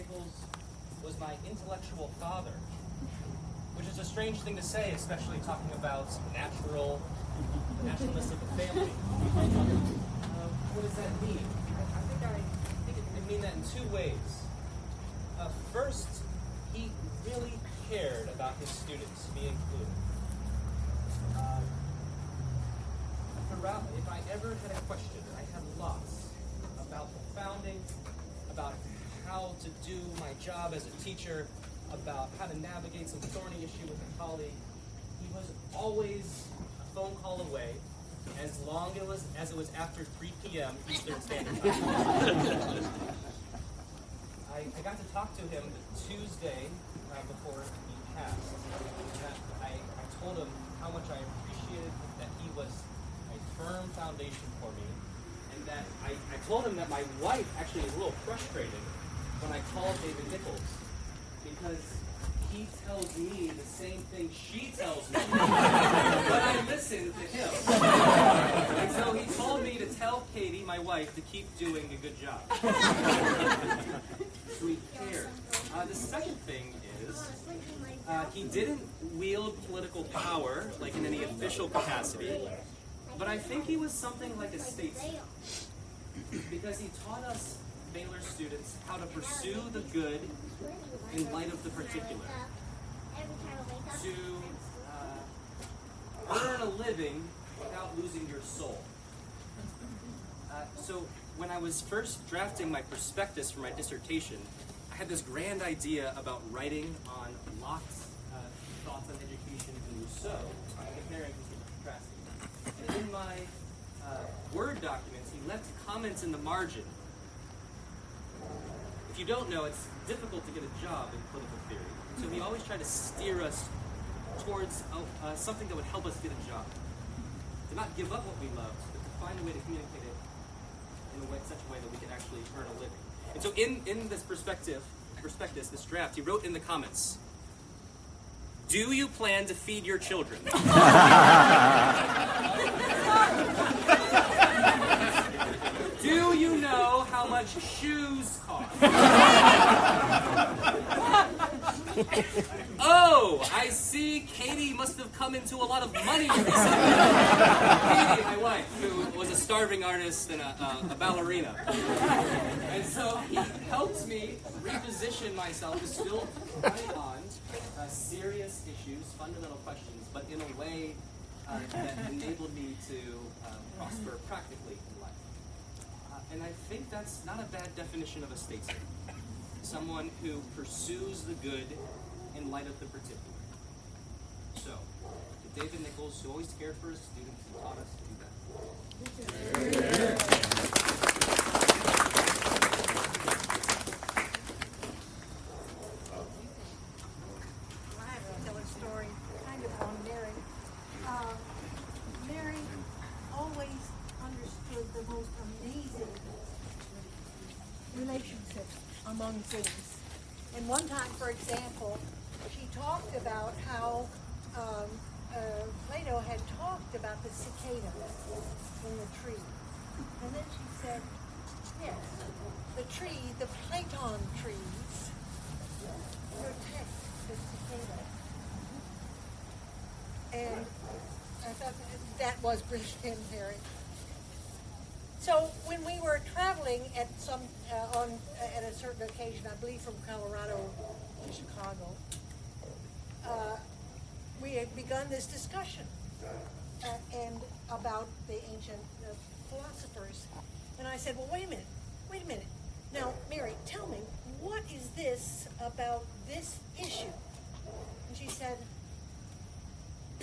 Nichols was my intellectual father, which is a strange thing to say, especially talking about the naturalness of the family. What does that mean? I think it can mean that in two ways. First, he really cared about his students, me included. If I ever had a question, and I had lots, about the founding, about how to do my job as a teacher, about how to navigate some thorny issue with a colleague, he was always a phone call away, as long as it was after 3 p.m. Eastern Standard Time. I got to talk to him the Tuesday before he passed. I told him how much I appreciated that he was a firm foundation for me, and that I told him that my wife actually is a little frustrated when I call David Nichols, because he tells me the same thing she tells me, but I listen to him. And so he told me to tell Katie, my wife, to keep doing a good job. So he cared. The second thing is, he didn't wield political power, like in any official capacity, but I think he was something like a statesman, because he taught us Baylor students how to pursue the good in light of the particular, to earn a living without losing your soul. So when I was first drafting my prospectus for my dissertation, I had this grand idea about writing on Locke's thoughts on education and Rousseau, comparing and contrasting. And in my Word documents, he left comments in the margin. If you don't know, it's difficult to get a job in political theory. So he always tried to steer us towards something that would help us get a job. To not give up what we loved, but to find a way to communicate it in such a way that we can actually earn a living. And so in this prospectus, this draft, he wrote in the comments, "Do you plan to feed your children?" Do you know how much shoes cost? Oh, I see Katie must have come into a lot of money recently. Katie, my wife, who was a starving artist and a ballerina. And so he helped me reposition myself to still write on serious issues, fundamental questions, but in a way that enabled me to prosper practically in life. And I think that's not a bad definition of a statesman. Someone who pursues the good in light of the particular. So, to David Nichols, who always cared for his students and taught us to do that. I have to tell a story kind of on Mary. Mary always understood the most amazing relationships among things. And one time, for example, she talked about how Plato had talked about the cicada in the tree. And then she said, yes, the tree, the Platon trees, protect the cicada. And I thought that was brilliant, Harry. So when we were traveling at at a certain occasion, I believe from Colorado to Chicago, we had begun this discussion and about the ancient philosophers. And I said, well, wait a minute. Now, Mary, tell me, what is this about this issue? And she said,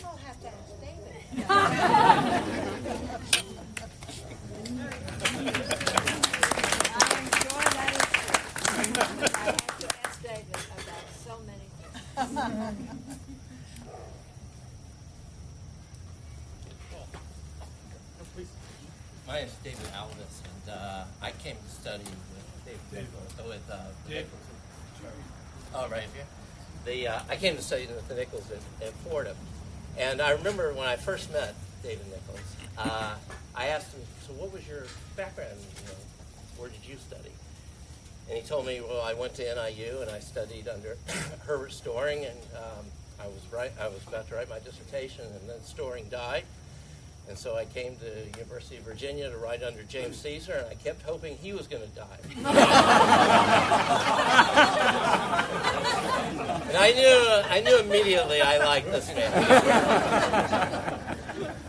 I'll have to ask David. I enjoy that. I have to ask David about so many things. My name is David Alvis, and I came to study with Nichols. Oh, right here. I came to study with the Nichols in Florida, and I remember when I first met David Nichols, I asked him, "So, what was your background? Where did you study?" And he told me, well, I went to NIU and I studied under Herbert Storing, and I was about to write my dissertation, and then Storing died. And so I came to the University of Virginia to write under James Caesar, and I kept hoping he was going to die. And I knew immediately I liked this man.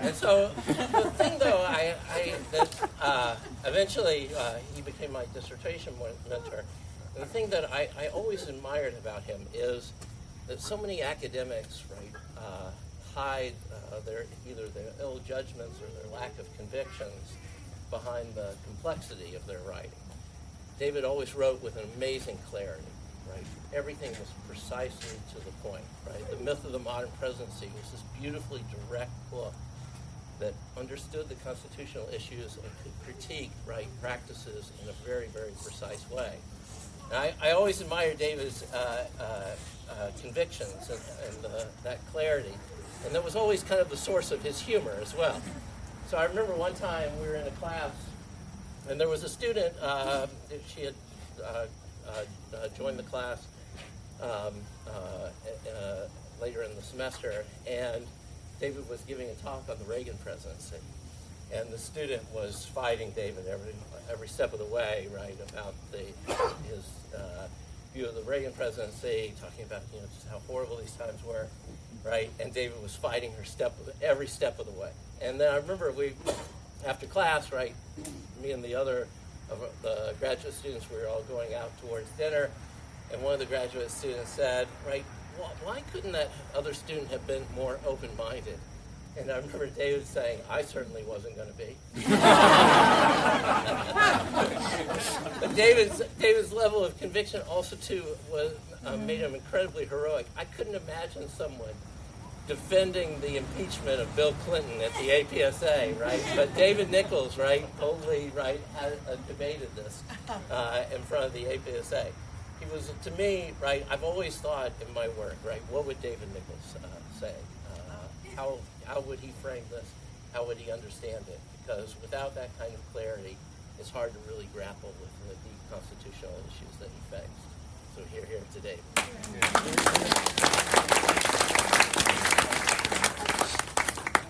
And so the thing, though, eventually he became my dissertation mentor. And the thing that I always admired about him is that so many academics, right, hide either their ill judgments or their lack of convictions behind the complexity of their writing. David always wrote with an amazing clarity, right? Everything was precisely to the point, right? The Myth of the Modern Presidency was this beautifully direct book that understood the constitutional issues and could critique, right, practices in a very, very precise way. And I always admire David's convictions and that clarity. And that was always kind of the source of his humor as well. So I remember one time we were in a class, and there was a student, she had joined the class later in the semester, and David was giving a talk on the Reagan presidency. And the student was fighting David every step of the way, right, about his view of the Reagan presidency, talking about just how horrible these times were, right? And David was fighting her every step of the way. And then I remember after class, right, me and the other of the graduate students, we were all going out towards dinner, and one of the graduate students said, right, why couldn't that other student have been more open-minded? And I remember David saying, I certainly wasn't going to be. But David's level of conviction also, too, made him incredibly heroic. I couldn't imagine someone defending the impeachment of Bill Clinton at the APSA, right? But David Nichols, right, boldly, right, debated this in front of the APSA. He was, to me, right, I've always thought in my work, right, what would David Nichols say? How would he frame this? How would he understand it? Because without that kind of clarity, it's hard to really grapple with the deep constitutional issues that he faced. So here today.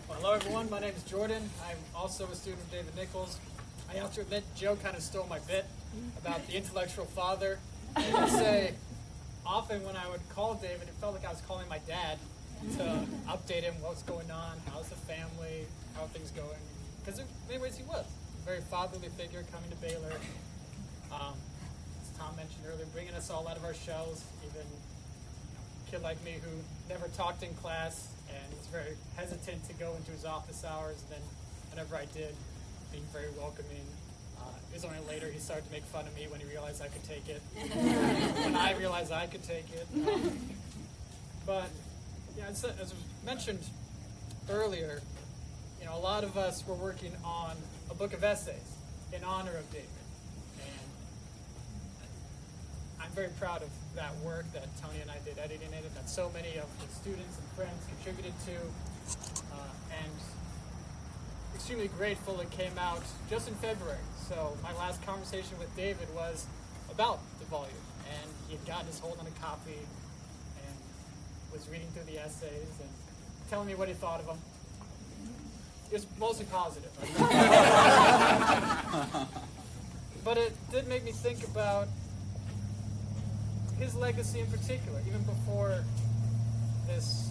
Well, hello, everyone. My name is Jordan. I'm also a student of David Nichols. I have to admit, Joe kind of stole my bit about the intellectual father. I would say, often when I would call David, it felt like I was calling my dad to update him what's going on, how's the family, how are things going. Because in many ways he was a very fatherly figure coming to Baylor. As Tom mentioned earlier, bringing us all out of our shells, even a kid like me who never talked in class and was very hesitant to go into his office hours. And then whenever I did, being very welcoming. It was only later he started to make fun of me when he realized I could take it. When I realized I could take it. But yeah, as was mentioned earlier, a lot of us were working on a book of essays in honor of David. And I'm very proud of that work that Tony and I did editing it, and that so many of the students and friends contributed to. And extremely grateful it came out just in February. So my last conversation with David was about the volume, and he had gotten his hold on a copy and was reading through the essays and telling me what he thought of them. It was mostly positive. But it did make me think about his legacy in particular, even before this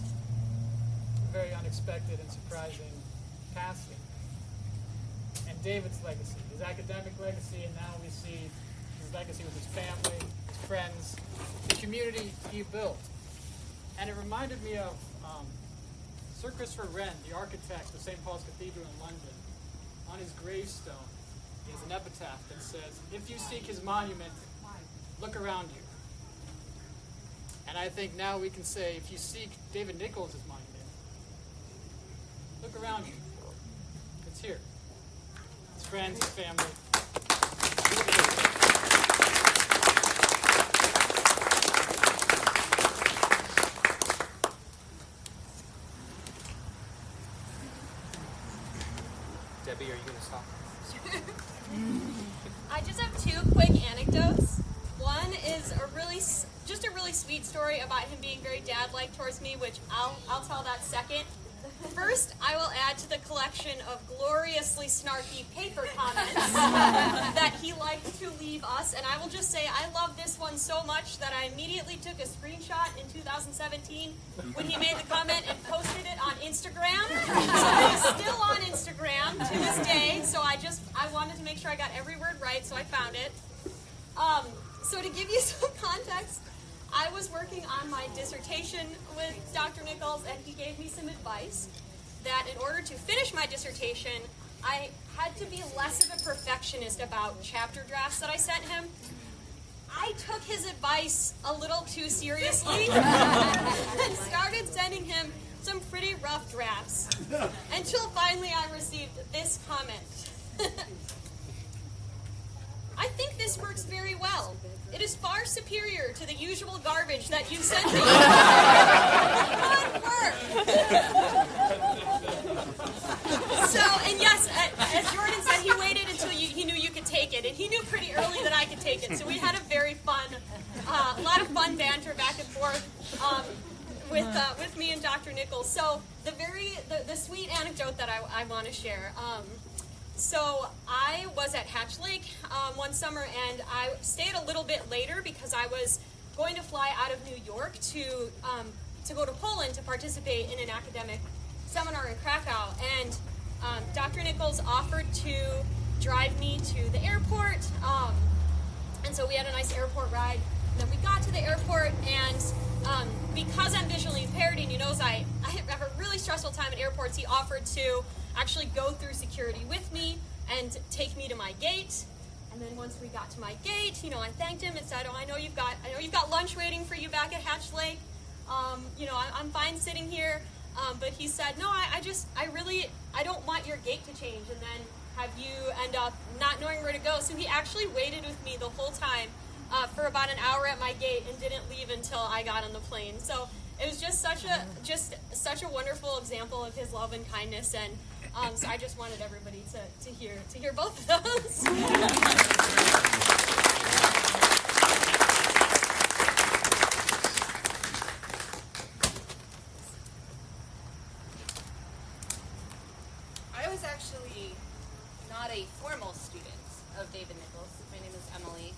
very unexpected and surprising passing. And David's legacy, his academic legacy, and now we see his legacy with his family, his friends, the community he built. And it reminded me of Sir Christopher Wren, the architect of St. Paul's Cathedral in London. On his gravestone is an epitaph that says, "If you seek his monument, look around you." And I think now we can say, if you seek David Nichols' monument, look around you. It's here. His friends, his family. Debbie, are you going to stop? I just have two quick anecdotes. just a really sweet story about him being very dad-like towards me, which I'll tell that second. First, I will add to the collection of gloriously snarky paper comments that he liked to leave us, and I will just say I love this one so much that I immediately took a screenshot in 2017 when he made the comment and posted it on Instagram. So it is still on Instagram to this day, so I wanted to make sure I got every word right, so I found it. So to give you some context, I was working on my dissertation with Dr. Nichols, and he gave me some advice that in order to finish my dissertation, I had to be less of a perfectionist about chapter drafts that I sent him. I took his advice a little too seriously and started sending him some pretty rough drafts until finally I received this comment. I think this works very well. It is far superior to the usual garbage that you send me. Good work. So, and yes, as Jordan said, he waited until he knew you could take it, and he knew pretty early that I could take it. So we had a very fun, a lot of fun banter back and forth with me and Dr. Nichols. So the sweet anecdote that I want to share. So I was at Hatch Lake one summer, and I stayed a little bit later because I was going to fly out of New York to go to Poland to participate in an academic seminar in Krakow. And Dr. Nichols offered to drive me to the airport, and so we had a nice airport ride. And then we got to the airport, and because I'm visually impaired, and he knows I have a really stressful time at airports, he offered to actually go through security with me and take me to my gate. And then once we got to my gate, I thanked him and said, "Oh, I know you've got lunch waiting for you back at Hatch Lake. I'm fine sitting here." But he said, "No, I don't want your gate to change and then have you end up not knowing where to go." So he actually waited with me the whole time for about an hour at my gate and didn't leave until I got on the plane. So it was just such a wonderful example of his love and kindness, and so I just wanted everybody to hear both of those. I was actually not a formal student of David Nichols. My name is Emily.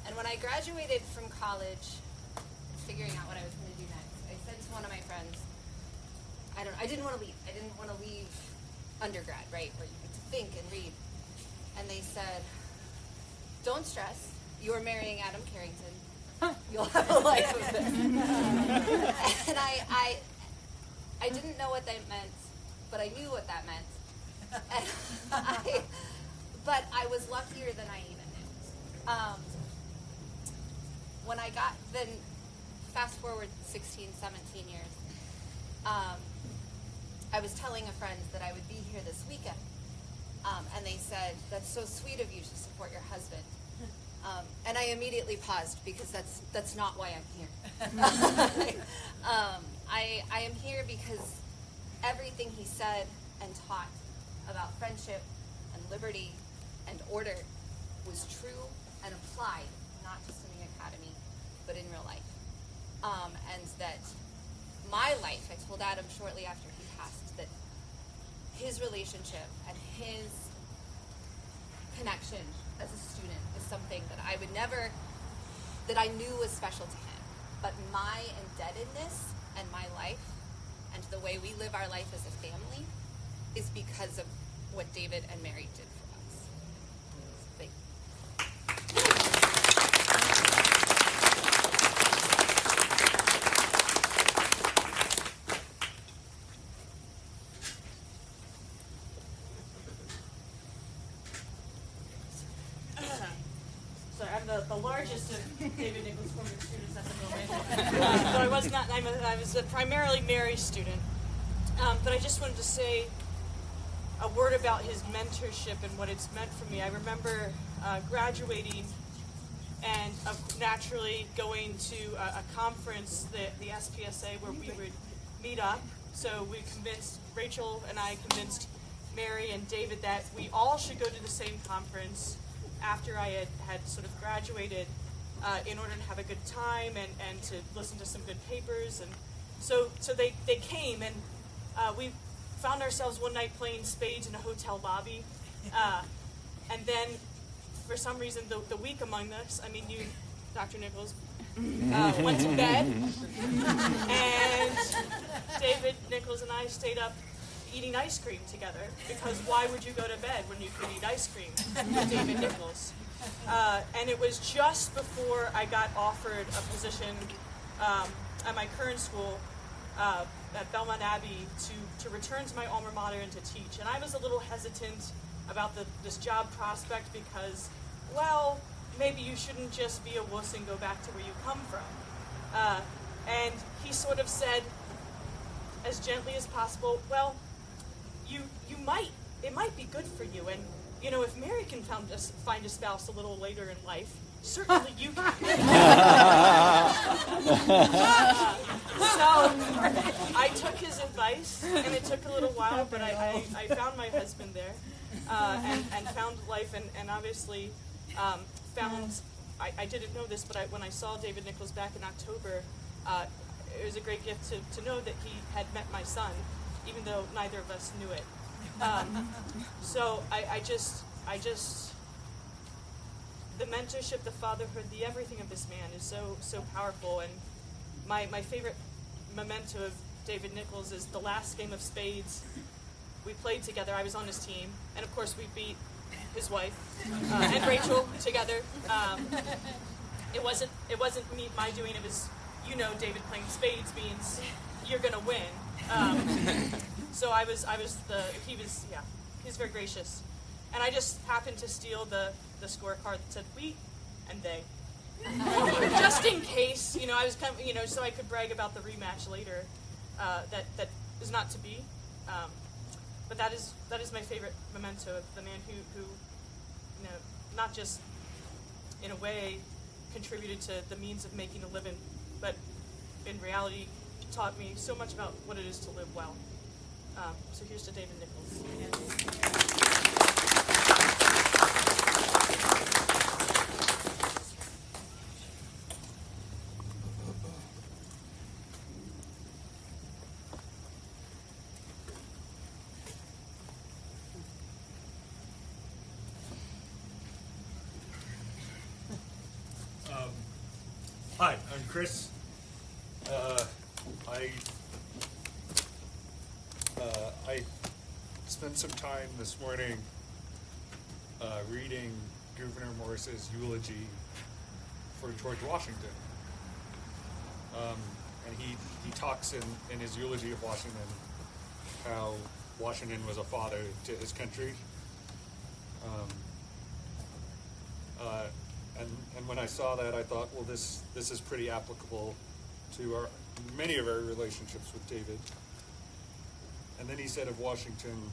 And when I graduated from college, figuring out what I was going to do next, I said to one of my friends, I didn't want to leave. I didn't want to leave undergrad, right, where you get to think and read. And they said, "Don't stress. You're marrying Adam Carrington. You'll have a life of this." And I didn't know what that meant, but I knew what that meant. And but I was luckier than I even knew. When I got, then fast forward 16, 17 years, I was telling a friend that I would be here this weekend, and they said, "That's so sweet of you to support your husband." And I immediately paused because that's not why I'm here. I am here because everything he said and taught about friendship and liberty and order was true and applied, not just in the academy, but in real life. And that my life, I told Adam shortly after he passed, that his relationship and his connection as a student is something that I knew was special to him. But my indebtedness and my life and the way we live our life as a family is because of what David and Mary did for us. Thank you. So I'm the largest of David Nichols' former students at the moment. So I was primarily Mary's student. But I just wanted to say a word about his mentorship and what it's meant for me. I remember graduating and naturally going to a conference, the SPSA, where we would meet up. So Rachel and I convinced Mary and David that we all should go to the same conference after I had sort of graduated in order to have a good time and to listen to some good papers. And so they came, and we found ourselves one night playing spades in a hotel lobby. And then, for some reason, the weak among us, I mean, you, Dr. Nichols, went to bed, and David Nichols and I stayed up eating ice cream together, because why would you go to bed when you could eat ice cream with David Nichols? And it was just before I got offered a position at my current school at Belmont Abbey to return to my alma mater and to teach. And I was a little hesitant about this job prospect because, well, maybe you shouldn't just be a wuss and go back to where you come from. And he sort of said, as gently as possible, well, it might be good for you. And, you know, if Mary can find a spouse a little later in life, certainly you can. So I took his advice, and it took a little while, but I found my husband there, and found life, and obviously found, I didn't know this, but when I saw David Nichols back in October, it was a great gift to know that he had met my son, even though neither of us knew it. So I just, the mentorship, the fatherhood, the everything of this man is so powerful. And my favorite memento of David Nichols is the last game of spades we played together. I was on his team, and of course we beat his wife and Rachel together. It wasn't my doing. It was, you know, David playing spades means you're gonna win. So he was very gracious. And I just happened to steal the scorecard that said we and they. Just in case, you know, I was kind of, you know, so I could brag about the rematch later. That is not to be. But that is my favorite memento of the man who, you know, not just in a way contributed to the means of making a living, but in reality taught me so much about what it is to live well. So here's to David Nichols. Hi, I'm Chris. I spent some time this morning reading Gouverneur Morris's eulogy for George Washington. And he talks in his eulogy of Washington how Washington was a father to his country. And when I saw that, I thought, well, this is pretty applicable to many of our relationships with David. And then he said of Washington,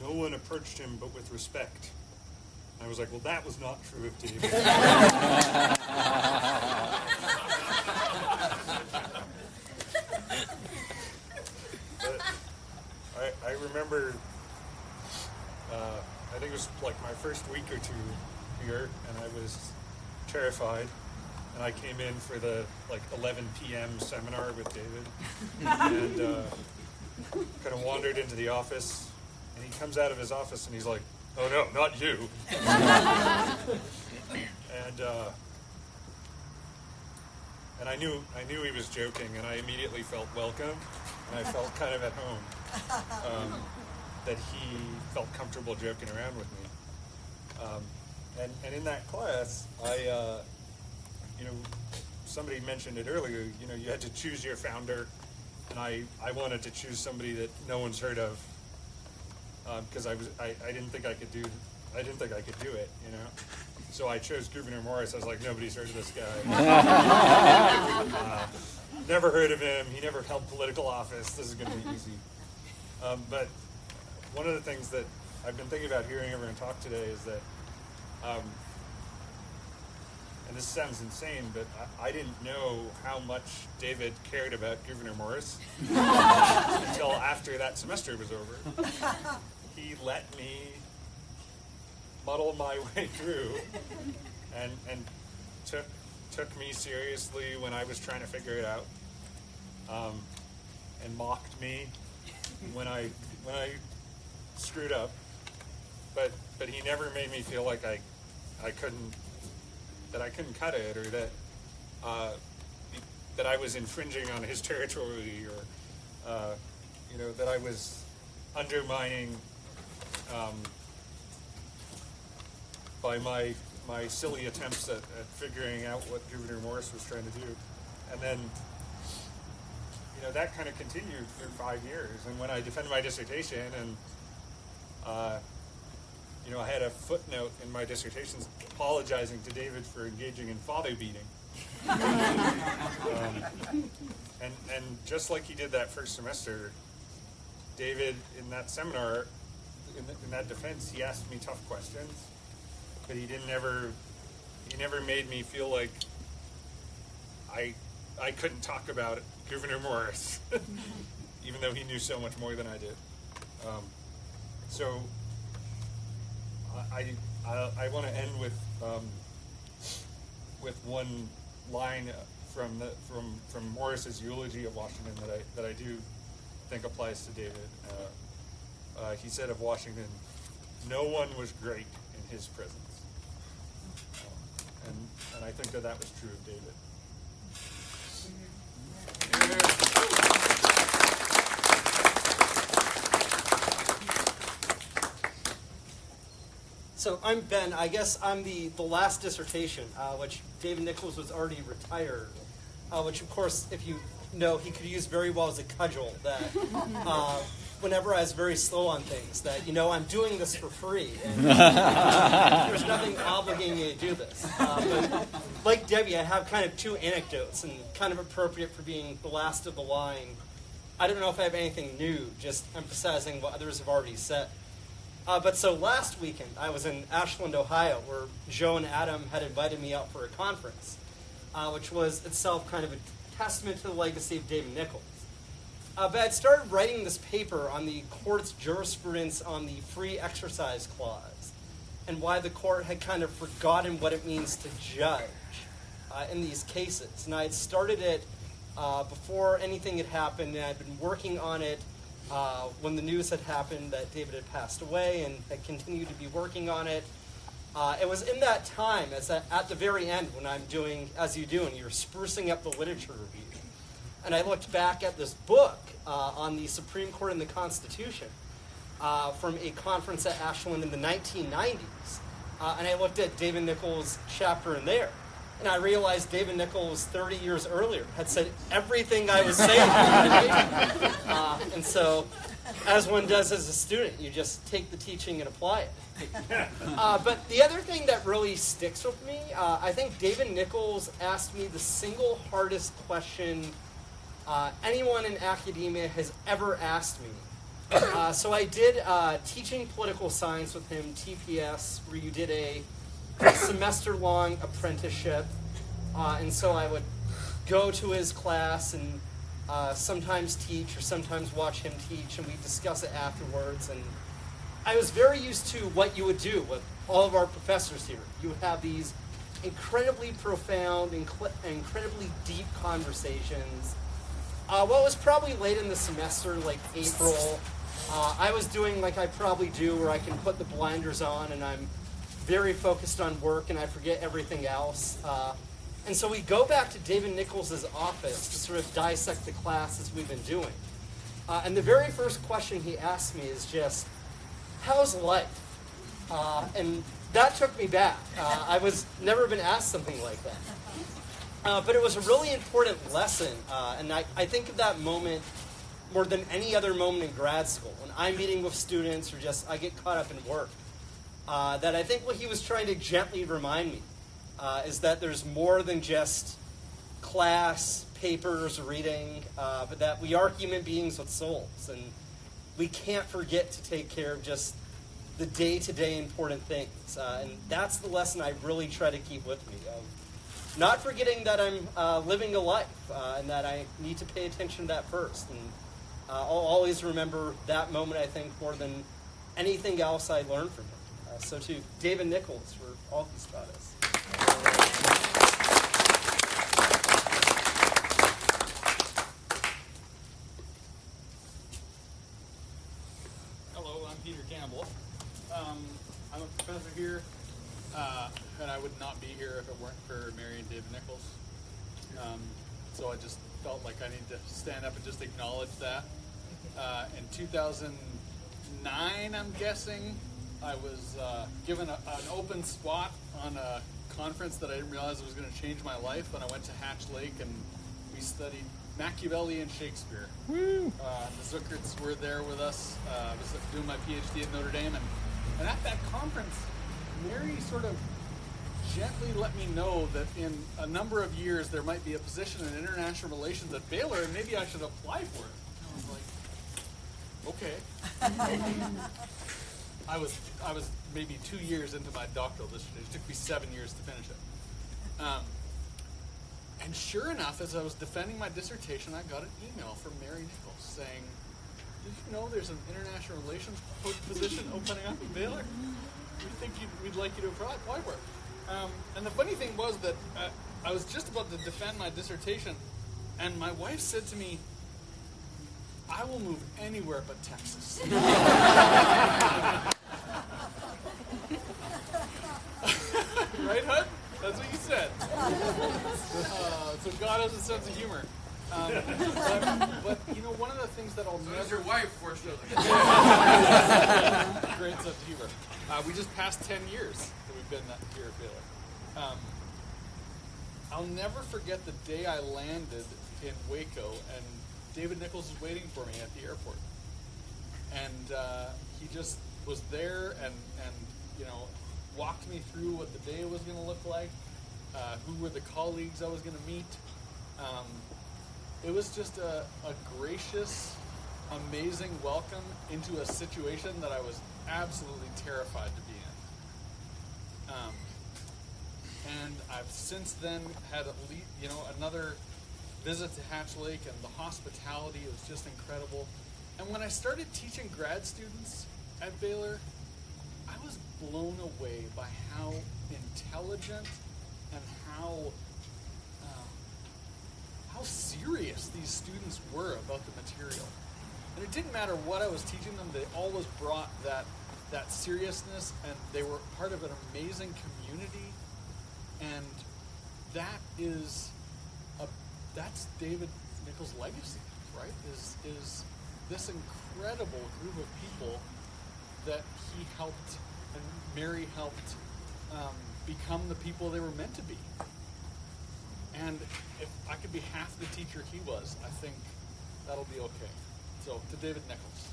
no one approached him but with respect. And I was like, well, that was not true of David. But I remember, I think it was like my first week or two here, and I was terrified. And I came in for the 11 p.m. seminar with David, and kind of wandered into the office. And he comes out of his office and he's like, "Oh no, not you!" And I knew he was joking, and I immediately felt welcome, and I felt kind of at home. That he felt comfortable joking around with me. And in that class, somebody mentioned it earlier, you had to choose your founder, and I wanted to choose somebody that no one's heard of, because I didn't think I could do it, So I chose Gouverneur Morris. I was like, nobody's heard of this guy. Never heard of him. He never held political office. This is going to be easy. But one of the things that I've been thinking about hearing everyone talk today is that, and this sounds insane, but I didn't know how much David cared about Gouverneur Morris until after that semester was over. He let me muddle my way through, and took me seriously when I was trying to figure it out, and mocked me when I screwed up. But he never made me feel like I couldn't cut it, or that I was infringing on his territory, or that I was undermining by my silly attempts at figuring out what Gouverneur Morris was trying to do. And then that kind of continued for 5 years. And when I defended my dissertation, and I had a footnote in my dissertation apologizing to David for engaging in father beating. And just like he did that first semester, David, in that seminar, in that defense, he asked me tough questions, but he never made me feel like I couldn't talk about Gouverneur Morris, even though he knew so much more than I did. So I want to end with one line from Morris's eulogy of Washington that I do think applies to David. He said of Washington, "No one was great in his presence," and I think that was true of David. So I'm Ben. I guess I'm the last dissertation, which David Nichols was already retired, which of course, if you know, he could use very well as a cudgel, that whenever I was very slow on things, that, I'm doing this for free, and there's nothing obligating me to do this. But like Debbie, I have kind of two anecdotes, and kind of appropriate for being the last of the line. I don't know if I have anything new, just emphasizing what others have already said. But so last weekend, I was in Ashland, Ohio, where Joe and Adam had invited me out for a conference, which was itself kind of a testament to the legacy of David Nichols. But I'd started writing this paper on the court's jurisprudence on the free exercise clause, and why the court had kind of forgotten what it means to judge in these cases. And I had started it before anything had happened, and I'd been working on it when the news had happened that David had passed away, and had continued to be working on it. It was in that time, at the very end, when I'm doing, as you do, and you're sprucing up the literature review. And I looked back at this book on the Supreme Court and the Constitution from a conference at Ashland in the 1990s. And I looked at David Nichols' chapter in there. And I realized David Nichols, 30 years earlier, had said everything I was saying. And so, as one does as a student, you just take the teaching and apply it. But the other thing that really sticks with me, I think David Nichols asked me the single hardest question anyone in academia has ever asked me. So I did teaching political science with him, TPS, where you did a semester-long apprenticeship. And so I would go to his class and sometimes teach, or sometimes watch him teach, and we'd discuss it afterwards. And I was very used to what you would do with all of our professors here. You would have these incredibly profound, incredibly deep conversations. What was probably late in the semester, like April, I was doing like I probably do, where I can put the blinders on and I'm very focused on work and I forget everything else. And so we go back to David Nichols' office to sort of dissect the classes we've been doing. And the very first question he asked me is just, how's life? And that took me back. I was never been asked something like that. But it was a really important lesson, and I think of that moment more than any other moment in grad school, when I'm meeting with students or just I get caught up in work, that I think what he was trying to gently remind me is that there's more than just class, papers, reading, but that we are human beings with souls, and we can't forget to take care of just the day-to-day important things. And that's the lesson I really try to keep with me, of not forgetting that I'm living a life, and that I need to pay attention to that first. And I'll always remember that moment, I think, more than anything else I learned from him. So to David Nichols for all he's taught us. Hello, I'm Peter Campbell. I'm a professor here, and I would not be here if it weren't for Mary and David Nichols. So I just felt like I need to stand up and just acknowledge that. In 2009, I'm guessing, I was given an open spot on a conference that I didn't realize was going to change my life, and I went to Hatch Lake and we studied Machiavelli and Shakespeare. The Zuckerts were there with us. I was doing my PhD at Notre Dame, and at that conference, Mary sort of gently let me know that in a number of years there might be a position in international relations at Baylor, and maybe I should apply for it. I was like, okay. I was maybe 2 years into my doctoral dissertation. It took me 7 years to finish it. And sure enough, as I was defending my dissertation, I got an email from Mary Nichols saying, "Did you know there's an international relations position opening up at Baylor? We'd like you to apply for it." And the funny thing was that I was just about to defend my dissertation, and my wife said to me, "I will move anywhere but Texas." Right, Hud? That's what you said. So God has a sense of humor. But you know, one of the things that I'll never... That's your wife, fortunately. Great sense of humor. We just passed 10 years that we've been here at Baylor. I'll never forget the day I landed in Waco, and David Nichols was waiting for me at the airport. And he just was there and you know, walked me through what the day was going to look like, who were the colleagues I was going to meet. It was just a gracious, amazing welcome into a situation that I was absolutely terrified to be in. And I've since then had another visit to Hatch Lake, and the hospitality was just incredible. And when I started teaching grad students at Baylor, I was blown away by how intelligent and how serious these students were about the material. And it didn't matter what I was teaching them, they always brought that seriousness, and they were part of an amazing community. And that's David Nichols' legacy, right? Is this incredible group of people that he helped and Mary helped become the people they were meant to be. And if I could be half the teacher he was, I think that'll be okay. So, to David Nichols.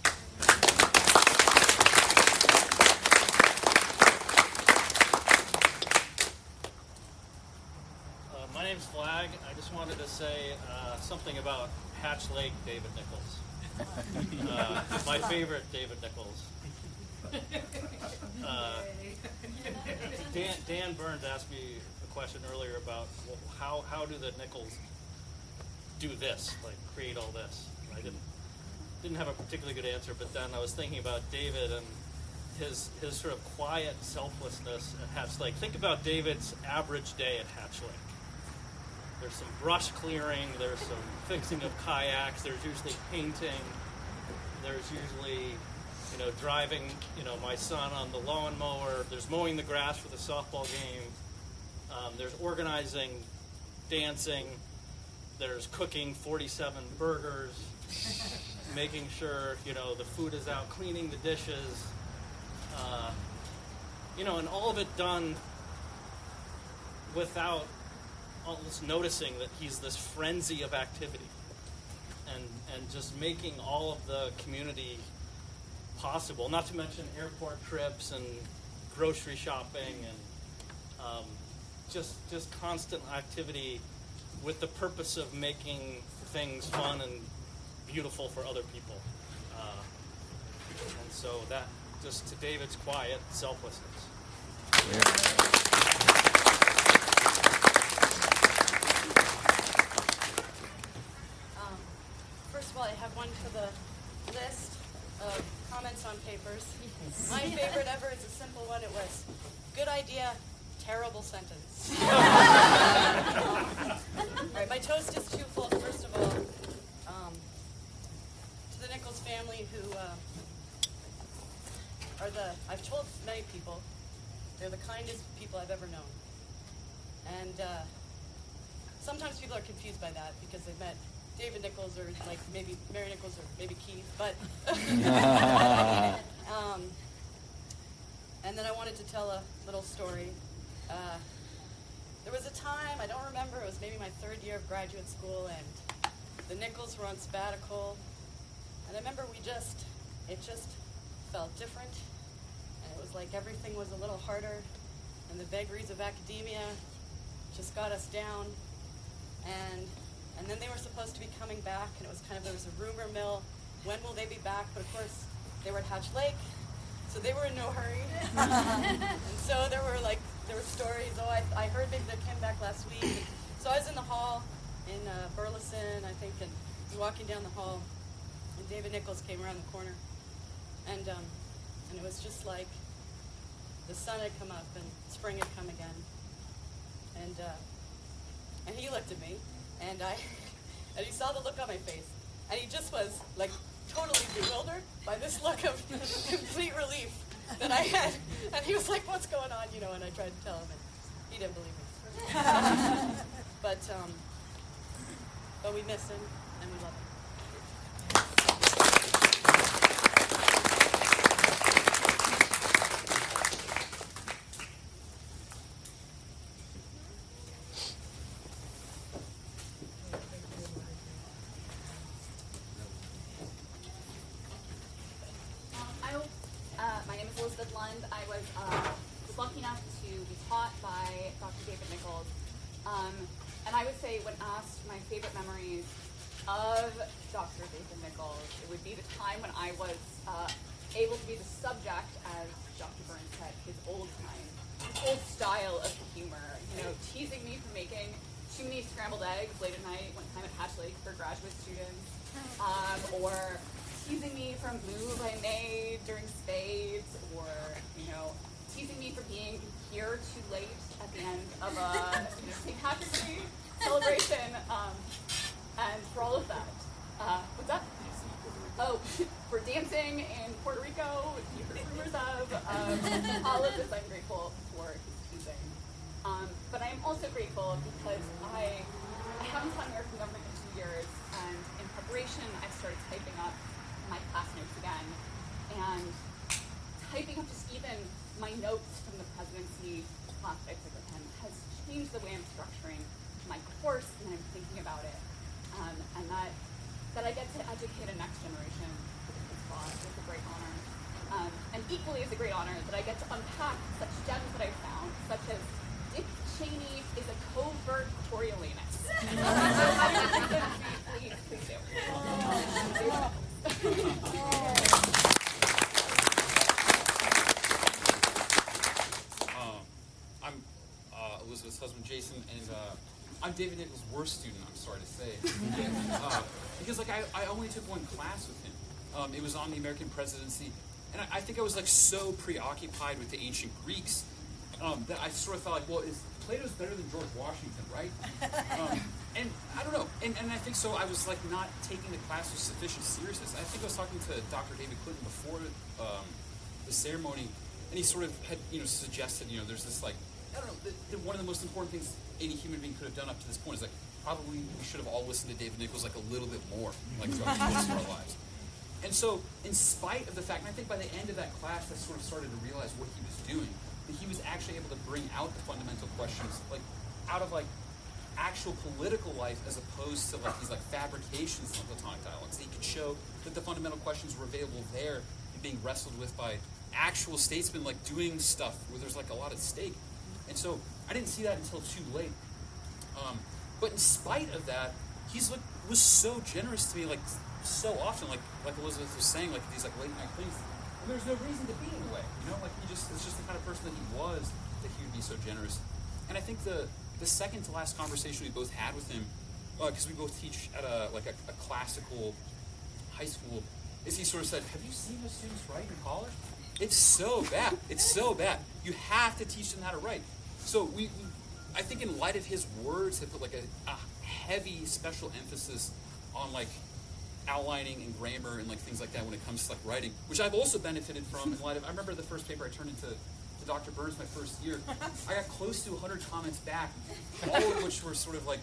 My name's Flag. I just wanted to say something about Hatch Lake David Nichols. My favorite David Nichols. Dan Burns asked me a question earlier about how do the Nichols do this, like create all this. I didn't have a particularly good answer, but then I was thinking about David and his sort of quiet selflessness at Hatch Lake. Think about David's average day at Hatch Lake. There's some brush clearing, there's some fixing of kayaks, there's usually painting, there's usually, driving, my son on the lawnmower, there's mowing the grass for the softball game, there's organizing, dancing, there's cooking 47 burgers, making sure, the food is out, cleaning the dishes, and all of it done without almost noticing that he's this frenzy of activity and just making all of the community possible, not to mention airport trips and grocery shopping and just constant activity with the purpose of making things fun and beautiful for other people. And so that, just to David's quiet selflessness. First of all, I have one for the list of comments on papers. My favorite ever is a simple one. It was, good idea, terrible sentence. All right, my toast is twofold. First of all, to the Nichols family who I've told many people, they're the kindest people I've ever known. And sometimes people are confused by that because they've met David Nichols or like maybe Mary Nichols or maybe Keith, but and then I wanted to tell a little story. There was a time, I don't remember, it was maybe my third year of graduate school, and the Nichols were on sabbatical, and I remember it just felt different, and it was like everything was a little harder, and the vagaries of academia just got us down, and then they were supposed to be coming back, and it was there was a rumor mill, when will they be back? But of course, they were at Hatch Lake, so they were in no hurry. And so there were stories, I heard maybe they came back last week. So I was in the hall in Burleson, I think, and I was walking down the hall, and David Nichols came around the corner. And it was just like the sun had come up and spring had come again. And he looked at me, and he saw the look on my face, and he just was like totally bewildered by this look of complete relief that I had. And he was like, "What's going on?" And I tried to tell him, and he didn't believe me. But we miss him, and we love him. My name is Elizabeth Lund. I was lucky enough to be taught by Dr. David Nichols. And I would say when asked my favorite memories of Dr. David Nichols, it would be the time when I was able to be the subject, as Dr. Burns said, his old style of humor. Teasing me for making too many scrambled eggs late at night one time at Hatch Lake for graduate students, or teasing me from move I made during spades, or teasing me for being here too late at the end of a St. Patrick's Day celebration, and for all of that. What's that? Oh, for dancing in Puerto Rico, you heard rumors of. All of this I'm grateful for his teasing. But I am also grateful because I haven't taught American government in 2 years, and in preparation I started typing up my class notes again, and typing up just even my notes from the presidency class that I took with him has changed the way I'm structuring my course and I'm thinking about it, and that I get to educate a next generation is a great honor, and equally is a great honor that I get to unpack such gems that I found, such as Dick Cheney is a covert Coriolanus. So please do. I'm Elizabeth's husband, Jason, and I'm David Nichols' worst student, I'm sorry to say. Because I only took one class with him. It was on the American presidency, and I think I was so preoccupied with the ancient Greeks that I sort of thought Plato's better than George Washington, right? And I don't know, and I think so. I was not taking the class with sufficient seriousness. I think I was talking to Dr. David Clinton before the ceremony, and he sort of had suggested there's this I don't know, one of the most important things any human being could have done up to this point is probably we should have all listened to David Nichols a little bit more throughout the course of our lives. And so, in spite of the fact, and I think by the end of that class, I sort of started to realize what he was doing. That he was actually able to bring out the fundamental questions, out of actual political life, as opposed to these fabrications of Platonic dialogues. He could show that the fundamental questions were available there and being wrestled with by actual statesmen, doing stuff where there's a lot at stake. And so I didn't see that until too late. But in spite of that, he's was so generous to me, so often, like Elizabeth was saying, these late night things. And there's no reason to be in a way, it's just the kind of person that he was, that he would be so generous. And I think the second to last conversation we both had with him, because we both teach at a classical high school, is he sort of said, have you seen how students write in college? It's so bad. It's so bad. You have to teach them how to write. So I think in light of his words, they put like a heavy special emphasis on like outlining and grammar and like things like that when it comes to like writing, which I've also benefited from in light of, I remember the first paper I turned into Dr. Burns my first year, I got close to 100 comments back, all of which were sort of like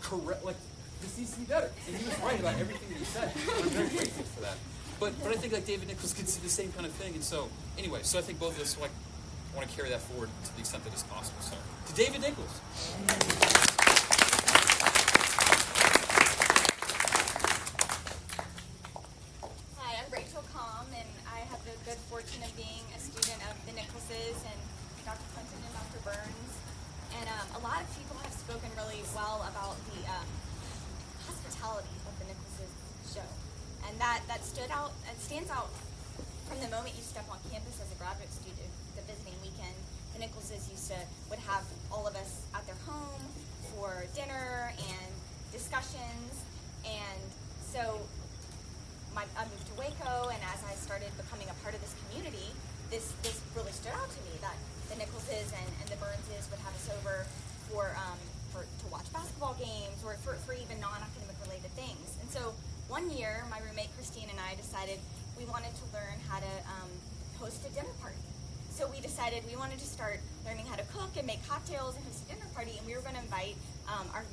correct, like this needs to be better. And he was right about everything that he said. I'm very grateful for that. But I think like David Nichols could see the same kind of thing. And so anyway, so I think both of us like want to carry that forward to the extent that it's possible. So to David Nichols. Hi, I'm Rachel Comm, and I have the good fortune of being a student of the Nicholses and Dr. Clinton and Dr. Burns. And a lot of people have spoken really well about the hospitality of the Nicholses show. And that stands out from the moment you step on campus as a graduate student, the visiting weekend. The Nicholses would have all of us at their home for dinner and discussions. And so I moved to Waco, and as I started becoming a part of this community, this really stood out to me, that the Nicholses and the Burnses would have us over to watch basketball games or for even non-academic related things. And so one year, my roommate Christine and I decided we wanted to learn how to host a dinner party. So we decided we wanted to start learning how to cook and make cocktails and host a dinner party, and we were going to invite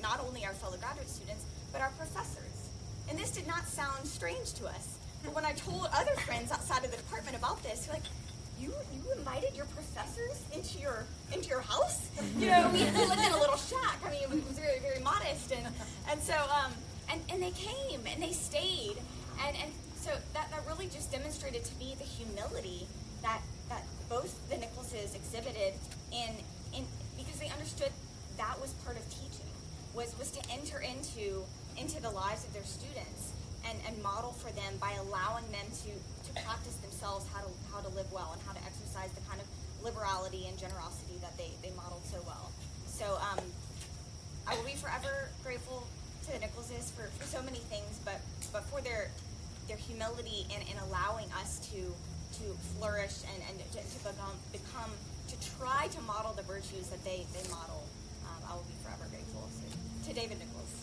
not only our fellow graduate students, but our professors. And this did not sound strange to us. But when I told other friends outside of the department about this, they're like, you invited your professors into your house? You know, we lived in a little shack. I mean, it was very, very modest. And so, and they came, and they stayed. And so that really just demonstrated to me the humility that both the Nicholses exhibited in because they understood that was part of teaching, was to enter into the lives of their students and model for them by allowing them to practice themselves how to live well and how to exercise the kind of liberality and generosity that they modeled so well. So I will be forever grateful to the Nicholses for so many things, but for their humility in allowing us to flourish and to try to model the virtues that they model. I will be forever grateful. So, to David Nichols.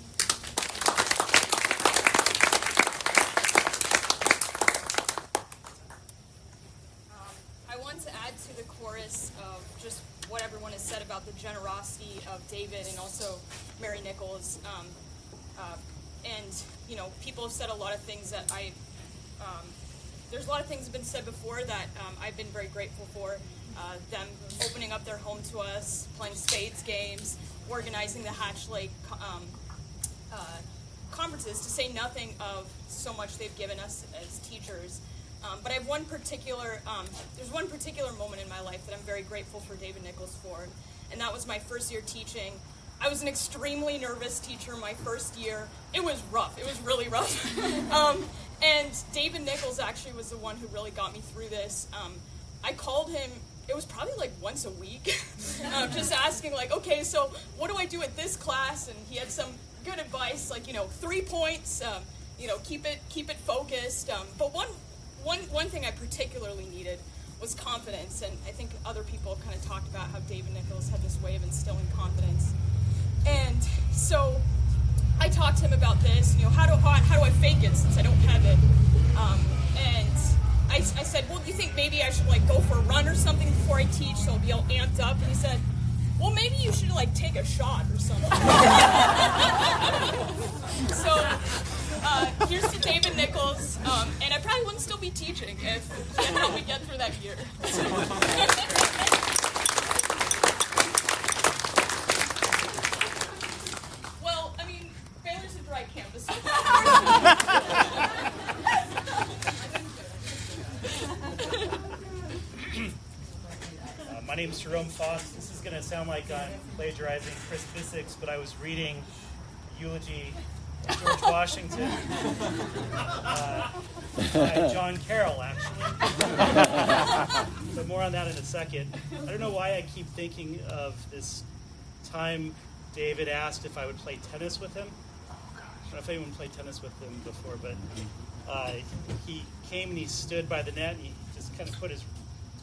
I want to add to the chorus of just what everyone has said about the generosity of David and also Mary Nichols. And, you know, people have said a lot of things that there's a lot of things that have been said before that I've been very grateful for. Them opening up their home to us, playing spades games, organizing the Hatch Lake conferences, to say nothing of so much they've given us as teachers. But I have there's one particular moment in my life that I'm very grateful for David Nichols for, and that was my first year teaching. I was an extremely nervous teacher my first year. It was rough. It was really rough. And David Nichols actually was the one who really got me through this. I called him, it was probably like once a week, just asking like, okay, so what do I do at this class? And he had some good advice, like, 3 points, keep it focused. But one thing I particularly needed was confidence, and I think other people have kind of talked about how David Nichols had this way of instilling confidence. And so I talked to him about this, how do I fake it since I don't have it? And I said, well, do you think maybe I should go for a run or something before I teach so I'll be all amped up? And he said, well, maybe you should take a shot or something. So here's to David Nichols, and I probably wouldn't still be teaching if he had helped me get through that year. Well, I mean, failure's a dry canvas. My name is Jerome Foss. This is going to sound like I'm plagiarizing Chris Bissix, but I was reading eulogy of George Washington by John Carroll, actually. But more on that in a second. I don't know why I keep thinking of this time David asked if I would play tennis with him. don't know if anyone played tennis with him before, but he came and he stood by the net and he just kind of put his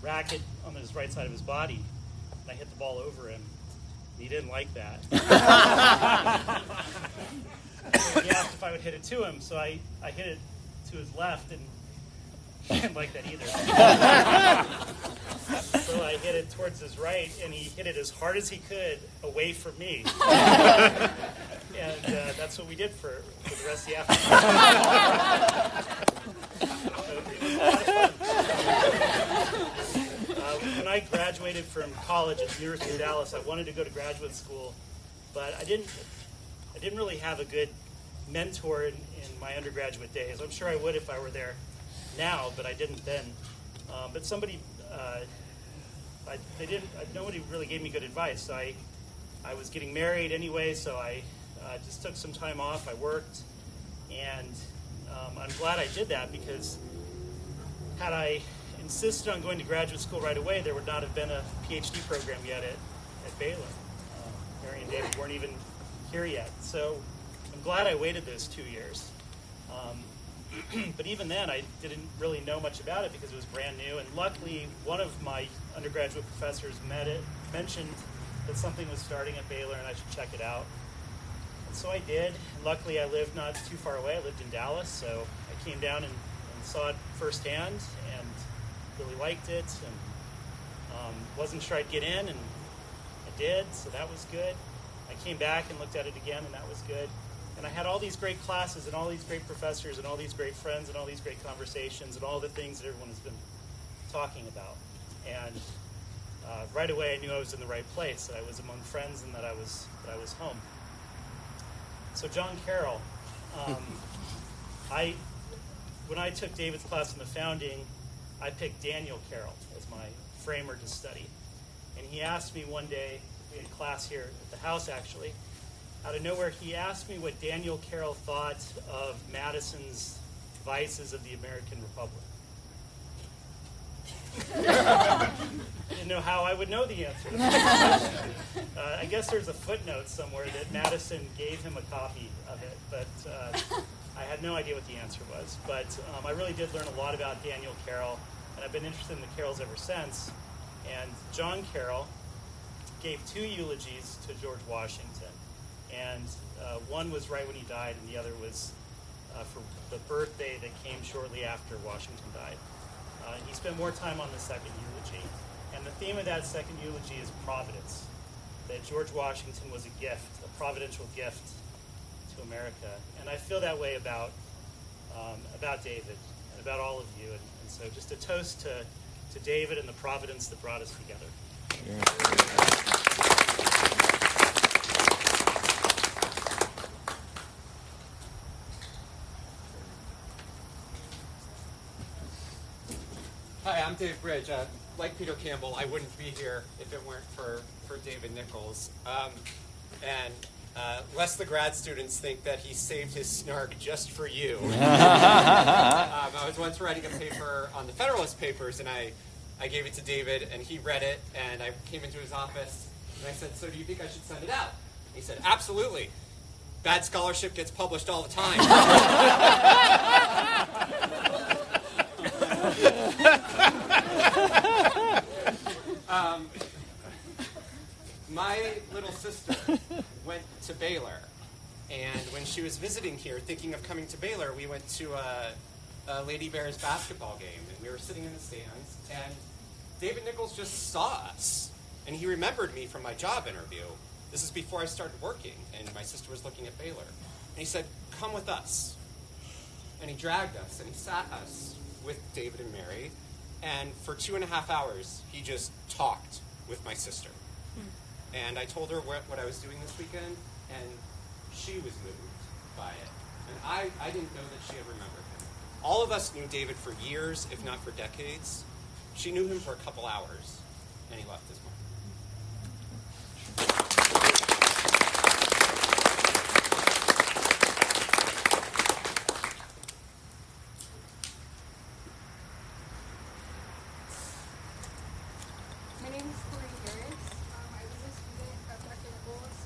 racket on his right side of his body, and I hit the ball over him. And he didn't like that. So he asked if I would hit it to him, so I hit it to his left, and he didn't like that either. So I hit it towards his right, and he hit it as hard as he could away from me. And that's what we did for the rest of the afternoon. When I graduated from college at the University of Dallas, I wanted to go to graduate school, but I didn't really have a good mentor in my undergraduate days. I'm sure I would if I were there now, but I didn't then. But somebody, nobody really gave me good advice. So I was getting married anyway, so I just took some time off. I worked, and I'm glad I did that, because had I insisted on going to graduate school right away, there would not have been a PhD program yet at Baylor. Mary and David weren't even here yet. So I'm glad I waited those 2 years. But even then, I didn't really know much about it because it was brand new. And luckily, one of my undergraduate professors mentioned that something was starting at Baylor and I should check it out. And so I did. And luckily, I lived not too far away. I lived in Dallas, so I came down and saw it firsthand and really liked it. And wasn't sure I'd get in, and I did, so that was good. I came back and looked at it again, and that was good. And I had all these great classes and all these great professors and all these great friends and all these great conversations and all the things that everyone has been talking about. And right away I knew I was in the right place, that I was among friends and that I was home. So John Carroll, when I took David's class in the founding, I picked Daniel Carroll as my framer to study. And he asked me one day, we had class here at the house actually, out of nowhere, he asked me what Daniel Carroll thought of Madison's vices of the American Republic. Didn't know how I would know the answer to that question. I guess there's a footnote somewhere that Madison gave him a copy of it, but I had no idea what the answer was. But I really did learn a lot about Daniel Carroll, and I've been interested in the Carrolls ever since. And John Carroll gave 2 eulogies to George Washington. And one was right when he died, and the other was for the birthday that came shortly after Washington died. He spent more time on the second eulogy. And the theme of that second eulogy is providence, that George Washington was a gift, a providential gift to America. And I feel that way about David and about all of you. And so just a toast to David and the providence that brought us together. Hi, I'm Dave Bridge. Like Peter Campbell, I wouldn't be here if it weren't for David Nichols. Lest the grad students think that he saved his snark just for you. I was once writing a paper on the Federalist Papers, and I gave it to David, and he read it, and I came into his office, and I said, "So do you think I should send it out?" He said, "Absolutely. Bad scholarship gets published all the time." My little sister went to Baylor, and when she was visiting here, thinking of coming to Baylor, we went to a Lady Bears basketball game, and we were sitting in the stands, and David Nichols just saw us, and he remembered me from my job interview. This is before I started working, and my sister was looking at Baylor. And he said, "Come with us." And he dragged us, and he sat us with David and Mary, and for 2.5 hours, he just talked with my sister. And I told her what I was doing this weekend, and she was moved by it. And I didn't know that she had remembered him. All of us knew David for years, if not for decades. She knew him for a couple hours, and he left his mark. My name is Corey Harris. I was a student of Dr. Nichols.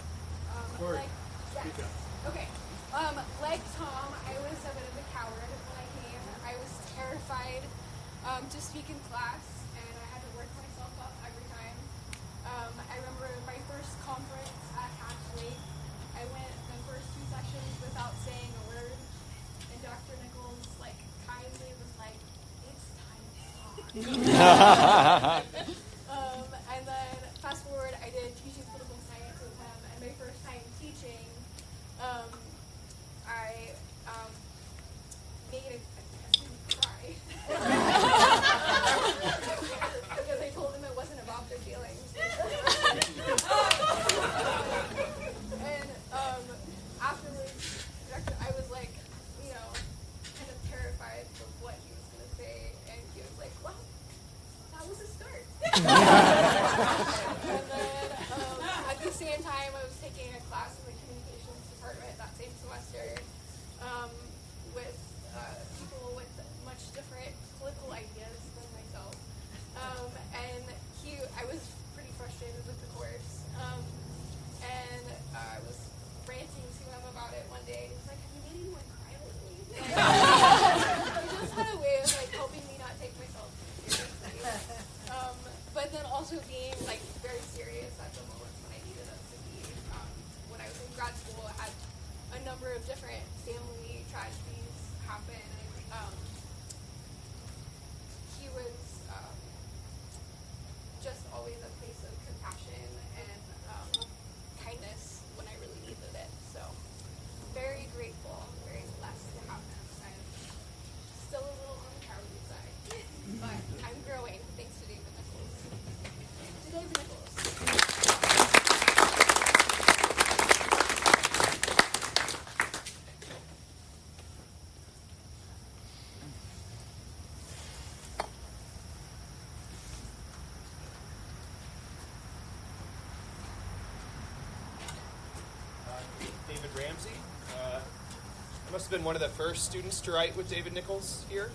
Corey, Yes. speak up. Okay. Like Tom, I was a bit of a coward when I came. I was terrified to speak in class, and I had to work myself up every time. I remember my first conference at Hatch Lake. I went the first 2 sessions without saying a word, and Dr. Nichols, kindly was like, "It's time to talk." And then fast forward, I did teaching political science with him, and my first time teaching, I made a student cry because I told him it wasn't about their feelings. And afterwards, I was kind of terrified of what he was going to say, and he was like, "Well, that was a start." And then at the same time, I was taking a class in the communications department that same semester with people with much different political ideas than myself. And I was pretty frustrated with the course. And I was ranting to him about it one day. He was like, "Have you made anyone cry lately?" He just had a way of helping me not take myself too seriously. But then also being very serious at the moments when I needed us to be. When I was in grad school, I had a number of different family tragedies happen. And, he was just always a place of compassion and kindness when I really needed it. So very grateful, very blessed to have him. I'm still a little on the cowardly side, but I'm growing thanks to David Nichols. To David Nichols. David Ramsey. I must have been one of the first students to write with David Nichols here,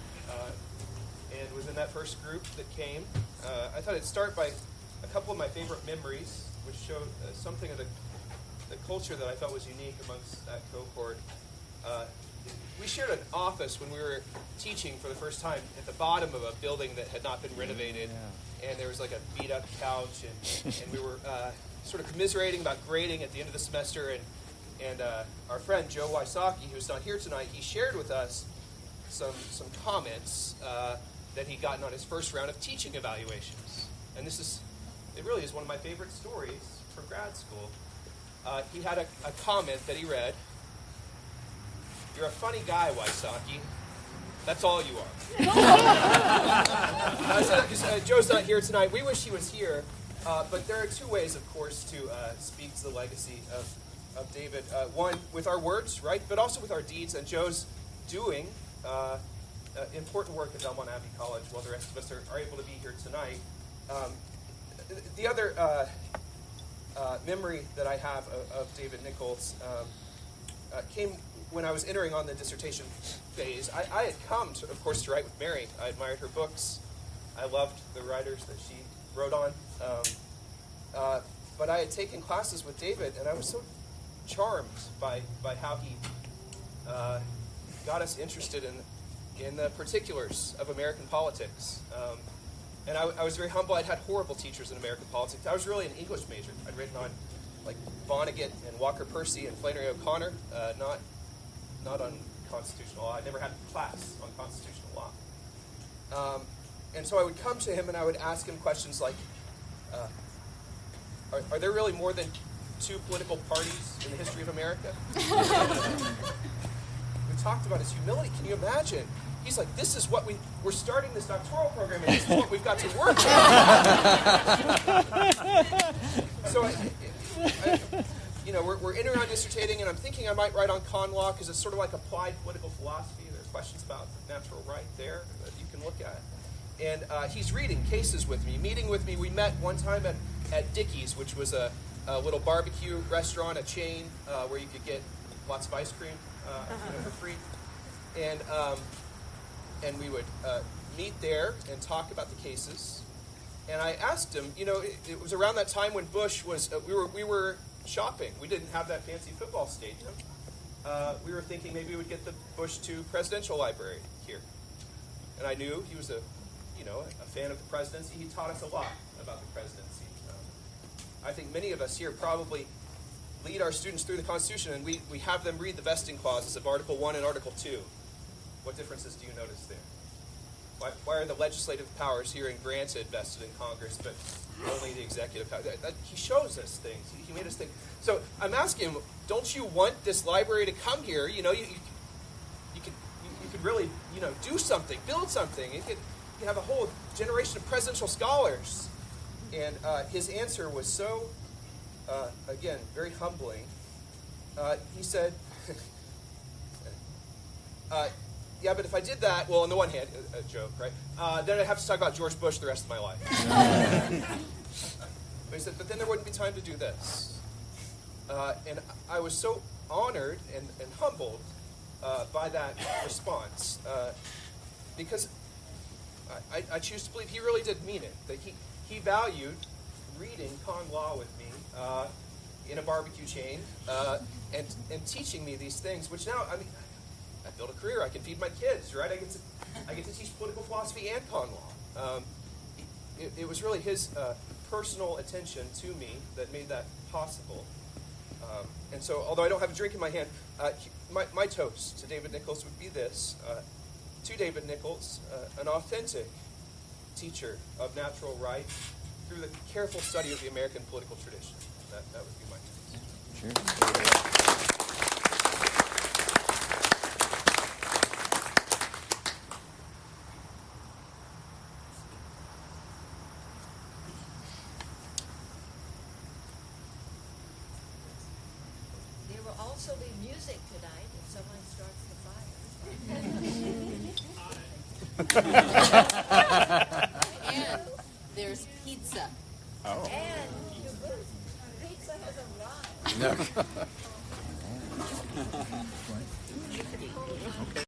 and was in that first group that came. I thought I'd start by a couple of my favorite memories, which showed something of the culture that I felt was unique amongst that cohort. We shared an office when we were teaching for the first time at the bottom of a building that had not been renovated, and there was a beat-up couch, and we were sort of commiserating about grading at the end of the semester, and our friend Joe Wysocki, who's not here tonight, he shared with us some comments that he'd gotten on his first round of teaching evaluations. And it really is one of my favorite stories from grad school. He had a comment that he read: "You're a funny guy, Wysocki. That's all you are." Joe's not here tonight. We wish he was here. But there are 2 ways, of course, to speak to the legacy of David. One, with our words, right? But also with our deeds. And Joe's doing important work at Belmont Abbey College while the rest of us are able to be here tonight. The other memory that I have of David Nichols came when I was entering on the dissertation phase. I had come, of course, to write with Mary. I admired her books. I loved the writers that she wrote on. But I had taken classes with David, and I was so charmed by how he got us interested in the particulars of American politics. And I was very humble. I'd had horrible teachers in American politics. I was really an English major. I'd written on Vonnegut and Walker Percy and Flannery O'Connor, not on constitutional law. I never had a class on constitutional law. And so I would come to him and I would ask him questions like, are there really more than 2 political parties in the history of America? We talked about his humility. Can you imagine? He's like, this is what we're starting this doctoral program, and this is what we've got to work on. So, we're entering on dissertating, and I'm thinking I might write on con law because it's sort of like applied political philosophy. There are questions about natural right there that you can look at. And he's reading cases with me, meeting with me. We met one time at Dickey's, which was a little barbecue restaurant, a chain where you could get lots of ice cream for free. And we would meet there and talk about the cases. And I asked him, it was around that time when Bush was, we were shopping. We didn't have that fancy football stadium. we were thinking maybe we would get the Bush II Presidential Library here. And I knew he was a fan of the presidency. He taught us a lot about the presidency. I think many of us here probably lead our students through the Constitution, and we have them read the vesting clauses of Article 1 and Article 2. What differences do you notice there? Why are the legislative powers herein granted vested in Congress, but only the executive power? He shows us things. He made us think. So I'm asking him, don't you want this library to come here? You could really, do something, build something. You could have a whole generation of presidential scholars. And his answer was so, again, very humbling. He said, yeah, but if I did that, well, on the one hand, a joke, right? Then I'd have to talk about George Bush the rest of my life. But he said, but then there wouldn't be time to do this. And I was so honored and humbled by that response, because I choose to believe he really did mean it, that he valued reading con law with me in a barbecue chain and teaching me these things, which now, I built a career. I can feed my kids, right? I get to teach political philosophy and con law. It was really his personal attention to me that made that possible. And so, although I don't have a drink in my hand, my toast to David Nichols would be this. To David Nichols, an authentic teacher of natural right through the careful study of the American political tradition. That would be my toast. Sure. There will also be music tonight if someone starts the fire. And there's pizza. Oh. And pizza has arrived. Okay.